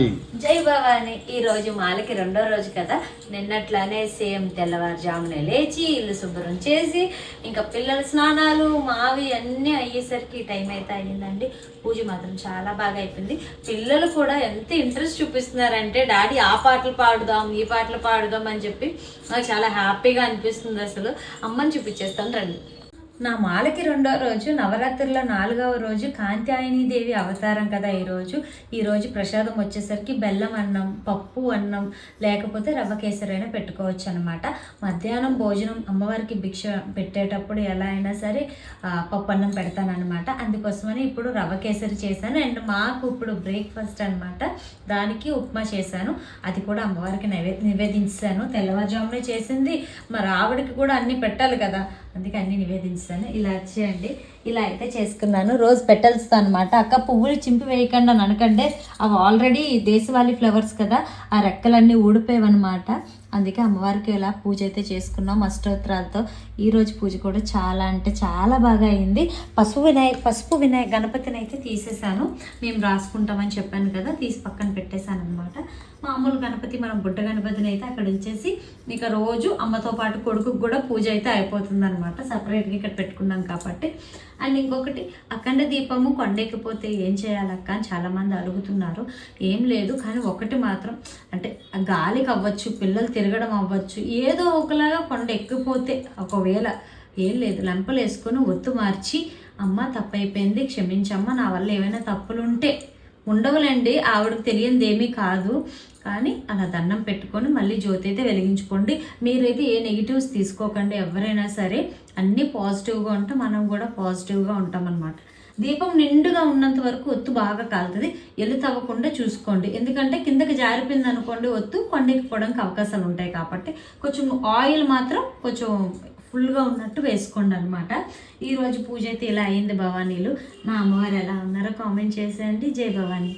భవానీ. జై భవానీ. ఈ రోజు మాలకి రెండో రోజు కదా. నిన్నట్లానే సేమ్ తెల్లవారుజామునే లేచి ఇల్లు శుభ్రం చేసి ఇంకా పిల్లల స్నానాలు మావి అన్నీ అయ్యేసరికి టైం అయితే అయ్యిందండి. పూజ మాత్రం చాలా బాగా అయిపోయింది. పిల్లలు కూడా ఎంత ఇంట్రెస్ట్ చూపిస్తున్నారంటే డాడీ ఆ పాటలు పాడుదాం ఈ పాటలు పాడుదాం అని చెప్పి నాకు చాలా హ్యాపీగా అనిపిస్తుంది. అసలు అమ్మని చూపించేస్తాను రండి. నా మాలకి రెండో రోజు, నవరాత్రుల 4వ రోజు, కాంత్యాయని దేవి అవతారం కదా ఈరోజు ప్రసాదం వచ్చేసరికి బెల్లం అన్నం, పప్పు అన్నం, లేకపోతే రవ్వ కేసరైనా పెట్టుకోవచ్చు అనమాట. మధ్యాహ్నం భోజనం అమ్మవారికి భిక్ష పెట్టేటప్పుడు ఎలా అయినా సరే పప్పు అన్నం పెడతానమాట. అందుకోసమని ఇప్పుడు రవ్వ కేసరి చేశాను. అండ్ మాకు ఇప్పుడు బ్రేక్ఫాస్ట్ అనమాట, దానికి ఉప్మా చేశాను. అది కూడా అమ్మవారికి నివేదించాను. తెల్లవారుజామునే చేసింది, మరి ఆవిడకి కూడా అన్నీ పెట్టాలి కదా, అందుకే అన్నీ నివేదించాను. ఇలా వచ్చేయండి, ఇలా అయితే చేసుకున్నాను. రోజ్ పెటల్స్తో అనమాట. అక్క పువ్వులు చింపి వేయకుండా అని అనకంటే, అవి ఆల్రెడీ దేశవాళీ ఫ్లవర్స్ కదా, ఆ రెక్కలన్నీ ఊడిపోయావన్నమాట. అందుకే అమ్మవారికి ఇలా పూజ అయితే చేసుకున్నాం అష్టోత్తరాలతో. ఈరోజు పూజ కూడా చాలా అంటే చాలా బాగా అయింది. పసుపు వినాయక గణపతిని అయితే తీసేసాను. మేము రాసుకుంటామని చెప్పాను కదా, తీసి పక్కన పెట్టేశాను అనమాట. మామూలు గణపతి, మనం బుడ్డ గణపతిని అయితే అక్కడ ఉంచేసి ఇక రోజు అమ్మతో పాటు కొడుకుకు కూడా పూజ అయితే అయిపోతుంది అనమాట. సపరేట్గా ఇక్కడ పెట్టుకున్నాం కాబట్టి. అండ్ ఇంకొకటి, అఖండ దీపము కొండెక్కిపోతే ఏం చేయాలక్క అని చాలామంది అడుగుతున్నారు. ఏం లేదు, కానీ ఒకటి మాత్రం, అంటే గాలికి అవ్వచ్చు, పిల్లలు తిరగడం అవ్వచ్చు, ఏదో ఒకలాగా కొండ ఎక్కిపోతే ఒకవేళ ఏం లేదు, లెంపలు వేసుకొని ఒత్తు మార్చి అమ్మ తప్పైపోయింది క్షమించమ్మ, నా వల్ల ఏమైనా తప్పులుంటే ఉండవులేండి, ఆవిడకి తెలియంది ఏమీ కాదు, కానీ అలా దండం పెట్టుకొని మళ్ళీ జ్యోతి అయితే వెలిగించుకోండి. మీరైతే ఏ నెగిటివ్స్ తీసుకోకండి. ఎవరైనా సరే అన్నీ పాజిటివ్గా ఉంటే మనం కూడా పాజిటివ్గా ఉంటాం అన్నమాట. దీపం నిండుగా ఉన్నంత వరకు ఒత్తు బాగా కాలుతుంది, ఎల్లు తవ్వకుండా చూసుకోండి. ఎందుకంటే కిందకి జారిపోయింది అనుకోండి ఒత్తు, కొండెక్కిపోవడానికి అవకాశాలు ఉంటాయి. కాబట్టి కొంచెం ఆయిల్ మాత్రం కొంచెం ఫుల్గా ఉన్నట్టు వేసుకోండి అనమాట. ఈరోజు పూజ అయితే ఇలా అయింది. భవానీలు, మా అమ్మవారు ఎలా ఉన్నారో కామెంట్ చేసేయండి. జై భవానీ.